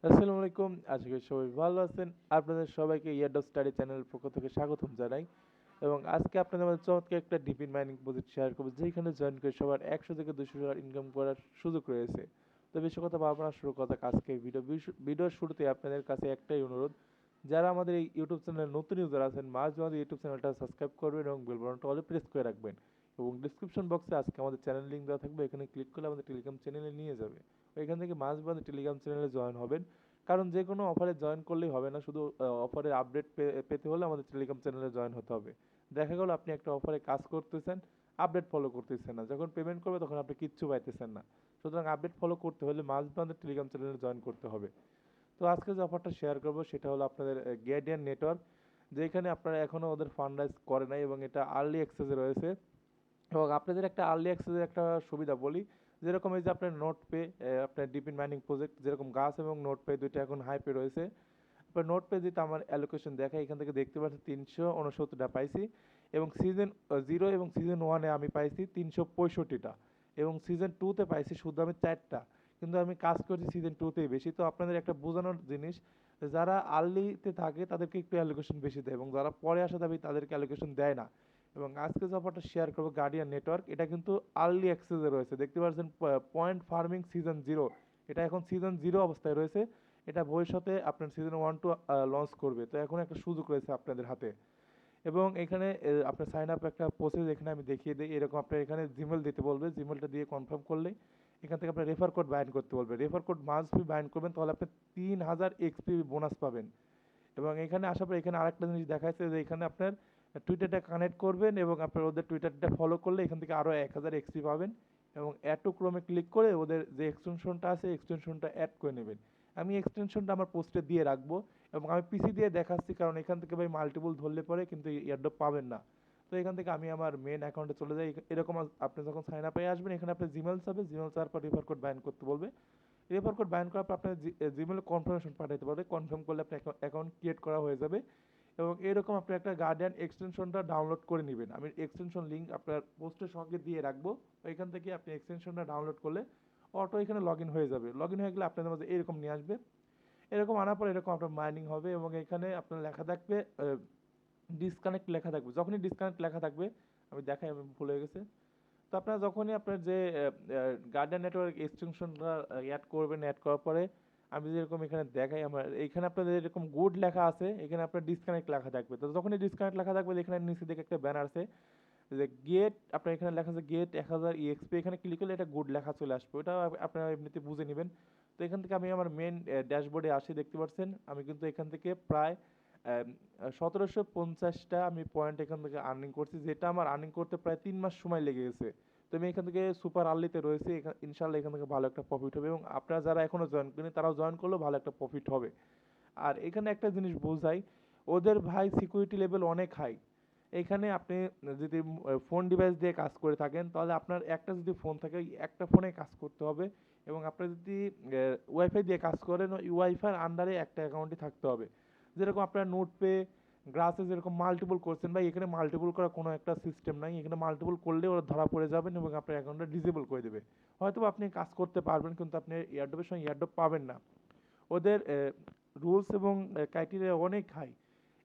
আসসালামু আলাইকুম। আশা করি সবাই ভালো আছেন। আপনাদের সবাইকে ইয়ারডপ স্টাডি চ্যানেলের পক্ষ থেকে স্বাগতম জানাই। এবং আজকে আপনাদের মাঝে চমৎকার একটা ডিপিন মাইনিং প্রজেক্ট শেয়ার করব, যেখানে জয়েন করে সবার 100 থেকে 200 ডলার ইনকাম করার সুযোগ রয়েছে। তো বেশি কথা বাড়াবো না, শুরু কথা আজকে ভিডিওর শুরুতে আপনাদের কাছে একটাই অনুরোধ, যারা আমাদের এই ইউটিউব চ্যানেলে নতুন ইউজার আছেন, মাঝে মাঝে ইউটিউব চ্যানেলটা সাবস্ক্রাইব করবেন এবং বেল বাটনটা অলে প্রেস করে রাখবেন। এবং ডিসক্রিপশন বক্সে আজকে আমাদের চ্যানেল লিঙ্ক দেওয়া থাকবে, এখানে ক্লিক করলে আমাদের টেলিগ্রাম চ্যানেলে নিয়ে যাবে। এখান থেকে মাঝে মাঝে টেলিগ্রাম চ্যানেলে জয়েন হবেন, কারণ যে কোনো অফারে জয়েন করলেই হবে না, শুধু অফারের আপডেট পেতে হলে আমাদের টেলিগ্রাম চ্যানেলে জয়েন হতে হবে। দেখা গেল আপনি একটা অফারে কাজ করতেছেন, আপডেট ফলো করতেছেন না, যখন পেমেন্ট করবে তখন আপনি কিচ্ছু পাইতেছেন না। সুতরাং আপডেট ফলো করতে হলে মাঝ আমাদের টেলিগ্রাম চ্যানেলে জয়েন করতে হবে। তো আজকে যে অফারটা শেয়ার করবো সেটা হলো আপনাদের গ্যাডিয়ান নেটওয়ার্ক, যেখানে আপনারা এখনও ওদের ফান্ড রাইজ করে নাই এবং এটা আর্লি অ্যাক্সেসে রয়েছে। এবং আপনাদের একটা আর্লি অ্যাক্সেসের একটা সুবিধা বলি, যেরকম এই যে আপনার নোট পে, আপনার ডিপিন মাইনিং প্রজেক্ট যেরকম গাছ এবং নোট পে দুইটা এখন হাইপে রয়েছে। আপনার নোট পে যেটা আমার অ্যালোকেশন দেখায়, এখান থেকে দেখতে পাচ্ছি 369টা পাইছি, এবং সিজন 0 এবং সিজন 1-এ আমি পাইছি 365টা, এবং সিজন 2-তে পাইছি শুধু আমি 4টা। কিন্তু আমি কাজ করছি সিজন 2-তেই বেশি। তো আপনাদের একটা বোঝানোর জিনিস, যারা আর্লিতে থাকে তাদেরকে একটু অ্যালোকেশন বেশি দেয়, এবং যারা পরে আসে তবে তাদেরকে অ্যালোকেশন দেয় না। এবং আজকে যে অফারটা শেয়ার করবো গার্ডিয়ান নেটওয়ার্ক, এটা কিন্তু আর্লি অ্যাক্সেসে রয়েছে। দেখতে পাচ্ছেন পয়েন্ট ফার্মিং সিজন 0, এটা এখন সিজন 0 অবস্থায় রয়েছে। এটা ভবিষ্যতে আপনার সিজন 1-2 লঞ্চ করবে। তো এখন একটা সুযোগ রয়েছে আপনাদের হাতে। এবং এখানে আপনার সাইন আপ একটা প্রসেস এখানে আমি দেখিয়ে দিই। এরকম আপনার এখানে জিমেল দিতে বলবে, জিমেলটা দিয়ে কনফার্ম করলেই এখান থেকে আপনার রেফার কোড বাইন্ড করতে বলবে। Refer code must be bind করবেন, তাহলে আপনি 3000 এক্সপি বোনাস পাবেন। এবং এখানে আসার পর এখানে আরেকটা জিনিস দেখাচ্ছে যে এখানে আপনার টুইটারটা কানেক্ট করবেন এবং আপনার ওদের টুইটারটা ফলো করলে এখান থেকে আরও 1000 এক্সপি পাবেন। এবং অ্যাড টু ক্রোমে ক্লিক করে ওদের যে এক্সটেনশনটা আছে এক্সটেনশনটা অ্যাড করে নেবেন। আমি এক্সটেনশনটা আমার পোস্টে দিয়ে রাখবো, এবং আমি পিসি দিয়ে দেখাচ্ছি, কারণ এখান থেকে ভাই মাল্টিপল ধরলে পরে কিন্তু এয়ারড্রপ পাবেন না। তো এখান থেকে আমি আমার মেন অ্যাকাউন্টে চলে যাই। এরকম আপনি যখন সাইন আপে আসবেন, এখানে আপনার জিমেল চাবে, জিমেল চাওয়ার পর রেফার কোড বাইন্ড করতে বলবে। রেফার কোড বাইন্ড করার পর আপনার জিমেলে কনফার্মেশন পাঠাতে পারবে, কনফার্ম করলে আপনার অ্যাকাউন্ট ক্রিয়েট করা হয়ে যাবে। এবং এরকম আপনি একটা গার্ডিয়ান এক্সটেনশনটা ডাউনলোড করে নেবেন। আমি এক্সটেনশন লিঙ্ক আপনার পোস্টের সঙ্গে দিয়ে রাখবো। এখান থেকে আপনি এক্সটেনশনটা ডাউনলোড করলে অটো এখানে লগ ইন হয়ে যাবে। লগ ইন হয়ে গেলে আপনাদের মাঝে এরকম নিয়ে আসবে। এরকম আনার পর এরকম আপনার মাইনিং হবে, এবং এখানে আপনার লেখা থাকবে ডিসকানেক্ট লেখা থাকবে। যখনই ডিসকানেক্ট লেখা থাকবে, আমি দেখাই, আমি ভুলে গেছে। তো আপনারা যখনই আপনার যে গার্ডিয়ান নেটওয়ার্ক এক্সটেনশনটা অ্যাড করবেন, অ্যাড করার পরে আমি যেরকম এখানে দেখাই, আমার এইখানে আপনাদের এরকম গুড লেখা আছে, এখানে আপনার ডিসকানেক্ট লেখা থাকবে। তো যখনই ডিসকানেক্ট লেখা থাকবে, এখানে নিচে দিকে একটা ব্যানার আছে যে গেট, আপনার এখানে লেখা আছে গেট 1000 ইএক্সপি, এখানে ক্লিক করলে এটা গুড লেখা চলে আসবে। ওটা আপনারা এমনিতে বুঝে নেবেন। তো এখান থেকে আমি আমার মেন ড্যাশবোর্ডে আসি, দেখতে পাচ্ছেন আমি কিন্তু এখান থেকে প্রায় 1750টা আমি পয়েন্ট এখান থেকে আর্নিং করছি, যেটা আমার আর্নিং করতে প্রায় 3 মাস সময় লেগে গেছে। তো আমি এখান থেকে সুপার আর্লিতে রয়েছি, ইনশাল্লাহ এখান থেকে ভালো একটা প্রফিট হবে, এবং আপনারা যারা এখনও জয়েন করেনি তারাও জয়েন করলেও ভালো একটা প্রফিট হবে। আর এখানে একটা জিনিস বোঝাই, ওদের ভাই সিকিউরিটি লেভেল অনেক হাই। এখানে আপনি যদি ফোন ডিভাইস দিয়ে কাজ করে থাকেন, তাহলে আপনার একটা যদি ফোন থাকে, ওই একটা ফোনে কাজ করতে হবে। এবং আপনার যদি ওয়াইফাই দিয়ে কাজ করেন, ওই ওয়াইফাইয়ের আন্ডারে একটা অ্যাকাউন্টই থাকতে হবে। যেরকম আপনার নোট পে, গ্রাসে যেরকম মাল্টিপল করছেন ভাই, এখানে মাল্টিপল করার কোনো একটা সিস্টেম নাই। এখানে মাল্টিপল করলে ওরা ধরা পড়ে যাবেন এবং আপনার অ্যাকাউন্টটা ডিসেবল করে দেবে। হয়তো আপনি কাজ করতে পারবেন, কিন্তু আপনি এয়ারড্রপের সঙ্গে এয়ারড্রপ পাবেন না। ওদের রুলস এবং ক্রাইটেরিয়া অনেক হাই।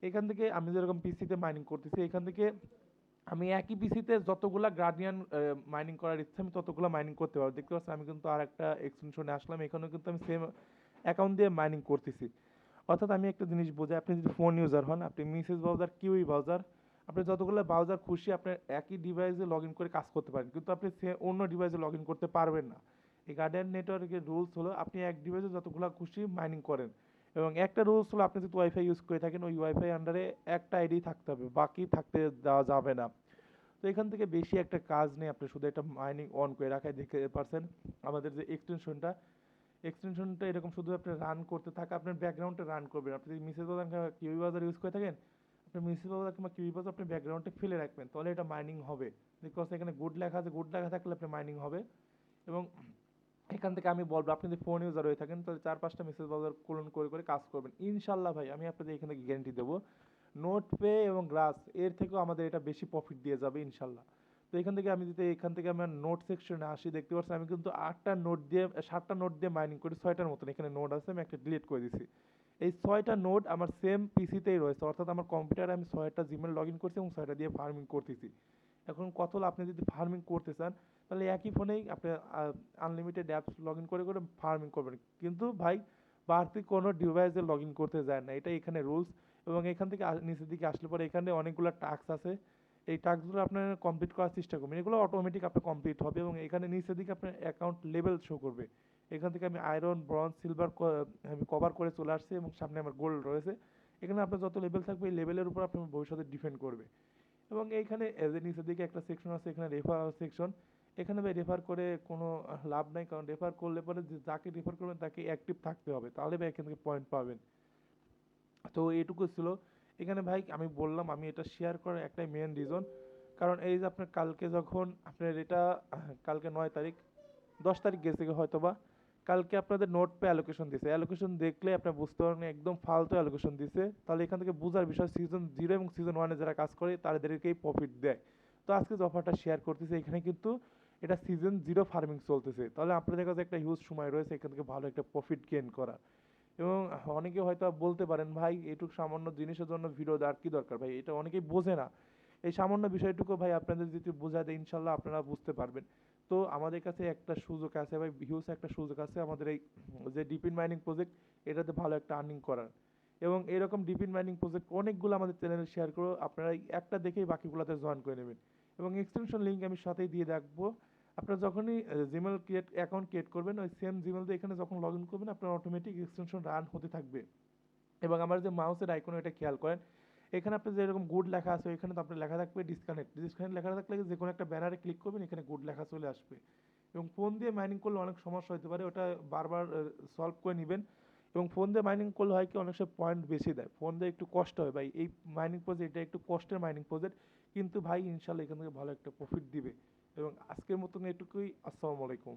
এখান থেকে আমি যেরকম পিসিতে মাইনিং করতেছি, এখান থেকে আমি একই পিসিতে যতগুলা গার্ডিয়ান মাইনিং করার ইচ্ছা আমি ততগুলো মাইনিং করতে পারবো। দেখতে পাচ্ছি আমি কিন্তু আর একটা এক্সটেনশনে আসলাম, এখানেও কিন্তু আমি সেম অ্যাকাউন্ট দিয়ে মাইনিং করতেছি। অর্থাৎ আমি একটা জিনিস বোঝাই, আপনি যদি ফোন ইউজার হন, আপনি মিসেস ব্রাউজার, কিউই ব্রাউজার, আপনি যতগুলো ব্রাউজার খুশি আপনার একই ডিভাইসে লগ ইন করে কাজ করতে পারেন, কিন্তু আপনি অন্য ডিভাইসে লগ ইন করতে পারবেন না। এই গার্ডিয়ান নেটওয়ার্কের রুলস হলো আপনি এক ডিভাইসে যতগুলো খুশি মাইনিং করেন। এবং একটা রুলস হলো, আপনি যদি ওয়াইফাই ইউজ করে থাকেন, ওই ওয়াইফাই আন্ডারে একটা আইডি থাকতে হবে, বাকি থাকতে দেওয়া যাবে না। তো এখান থেকে বেশি একটা কাজ নেই, আপনি শুধু একটা মাইনিং অন করে রাখাই দেখতে পারছেন। আমাদের যে এক্সটেনশনটা এরকম শুধু আপনি রান করতে থাকে, আপনার ব্যাকগ্রাউন্ডে রান করবেন। আপনি যদি মিসেস বাজার কিংবা কিউই বাজার ইউজ করে থাকেন, আপনি মিসেস বাজার কিংবা কিউই বাজার আপনি ব্যাকগ্রাউন্ডে ফেলে রাখবেন, তাহলে এটা মাইনিং হবে। বিকজ এখানে গুড লেখা আছে, গুড লেখা থাকলে আপনি মাইনিং হবে। এবং এখান থেকে আমি বলবো, আপনি যদি ফোন ইউজার হয়ে থাকেন, তাহলে 4-5টা মেসেজ ব্রাউজার ক্লোন করে করে কাজ করবেন। ইনশাল্লাহ ভাই, আমি আপনাদের এখান থেকে গ্যারান্টি দেবো, নোট পে এবং গ্রাস এর থেকেও আমাদের এটা বেশি প্রফিট দিয়ে যাবে ইনশাল্লাহ। তো এখান থেকে আমি যদি এখান থেকে আমার নোট সেকশনে আসি, দেখতে পাচ্ছেন আমি কিন্তু 8টা নোট দিয়ে 7টা নোট দিয়ে মাইনিং করি, 6টার মতন এখানে নোট আছে, আমি একটা ডিলিট করে দিছি। এই 6টা নোট আমার সেম পিসিতেই রয়েছে, অর্থাৎ আমার কম্পিউটারে আমি 6টা জিমেল লগ ইন করছি এবং 6টা দিয়ে ফার্মিং করতেছি। এখন কথা হলো, আপনি যদি ফার্মিং করতে চান তাহলে একই ফোনেই আপনি আনলিমিটেড অ্যাপস লগ ইন করে করে ফার্মিং করবেন, কিন্তু ভাই বাড়তি কোনো ডিভাইসে লগ ইন করতে যায় না, এটা এখানে রুলস। এবং এখান থেকে নিচের দিকে আসলে পরে এখানে অনেকগুলো টাস্ক আছে, এই টাস্কগুলো আপনার কমপ্লিট করার চেষ্টা করবেন, এগুলো অটোমেটিক আপনার কমপ্লিট হবে। এবং এখানে নিচের দিকে আপনার অ্যাকাউন্ট লেভেল শো করবে। এখান থেকে আমি আয়রন, ব্রঞ্জ, সিলভার আমি কভার করে চলে আসছি এবং সামনে আমার গোল্ড রয়েছে। এখানে আপনার যত লেভেল থাকবে এই লেভেলের উপর আপনার ভবিষ্যতে ডিপেন্ড করবে। এবং এইখানে এজ এ নিচের দিকে একটা সেকশন আছে, এখানে রেফার সেকশন। এখানে ভাই রেফার করে কোনো লাভ নাই, কারণ রেফার করলে পরে যে যাকে রেফার করবেন তাকে অ্যাক্টিভ থাকতে হবে, তাহলে ভাই এখান থেকে পয়েন্ট পাবেন। তো এইটুকু ছিল। এখানে ভাই আমি বললাম আমি এটা শেয়ার করার একটাই মেন রিজন, কারণ এই যে আপনার কালকে যখন আপনার এটা কালকে 9 তারিখ, 10 তারিখ গেছে হয়তো বা, কালকে আপনাদের নোট পে অ্যালোকেশন দিছে, অ্যালোকেশন দেখলে আপনার বুঝতে পারবেন একদম ফালতু অ্যালোকেশন দিছে। তাহলে এখান থেকে বোঝার বিষয় সিজন 0 এবং সিজন 1-এ যারা কাজ করে তাদেরকেই প্রফিট দেয়। তো আজকে যে অফারটা শেয়ার করতেছে এখানে কিন্তু এটা সিজন 0 ফার্মিং চলতেছে, তাহলে আপনাদের কাছে একটা হিউজ সময় রয়েছে এখান থেকে ভালো একটা প্রফিট গেইন করা। এবং অনেকে হয়তো বলতে পারেন ভাই এটুকু সামান্য জিনিসের জন্য ভিডিও দেওয়ার কি দরকার, ভাই এটা অনেকেই বোঝে না। এই সামান্য বিষয়টুকু ভাই আপনাদের যদি বোঝা দেয় ইনশাল্লাহ আপনারা বুঝতে পারবেন। তো আমাদের কাছে একটা সুযোগ আছে ভাই, হিউজ একটা সুযোগ আছে আমাদের এই যে ডিপিন মাইনিং প্রজেক্ট, এটাতে ভালো একটা আর্নিং করার। এবং এরকম ডিপিন মাইনিং প্রজেক্ট অনেকগুলো আমাদের চ্যানেলে শেয়ার করো, আপনারা এই একটা দেখেই বাকিগুলোতে জয়েন করে নেবেন। এবং এক্সটেনশন লিঙ্ক আমি সাথেই দিয়ে রাখবো। আপনারা যখনই জিমেল অ্যাকাউন্ট ক্রিয়েট করবেন, ওই সেম জিমেল দিয়ে এখানে যখন লগ ইন করবেন আপনার অটোমেটিক এক্সটেনশন রান হতে থাকবে। এবং আমার যে মাউসের আইকন, এটা খেয়াল করেন, এখানে আপনার যেরকম গুড লেখা আছে এখানে তো আপনার লেখা থাকবে ডিসকানেক্ট, ডিসকানেক্ট লেখা থাকলে যে কোনো একটা ব্যানারে ক্লিক করবেন এখানে গুড লেখা চলে আসবে। এবং ফোন দিয়ে মাইনিং করলে অনেক সমস্যা হতে পারে, ওটা বারবার সলভ করে নেবেন। এবং ফোন দিয়ে মাইনিং করলে হয় কি অনেক সময় পয়েন্ট বেশি দেয়, ফোন দিয়ে একটু কষ্ট হয় ভাই, এই মাইনিং প্রজেক্ট এটা একটু কষ্টের মাইনিং প্রজেক্ট, কিন্তু ভাই ইনশাল্লাহ এখান থেকে ভালো একটা প্রফিট দিবে। এবং আজকের মতন এটুকুই, আসসালামু আলাইকুম।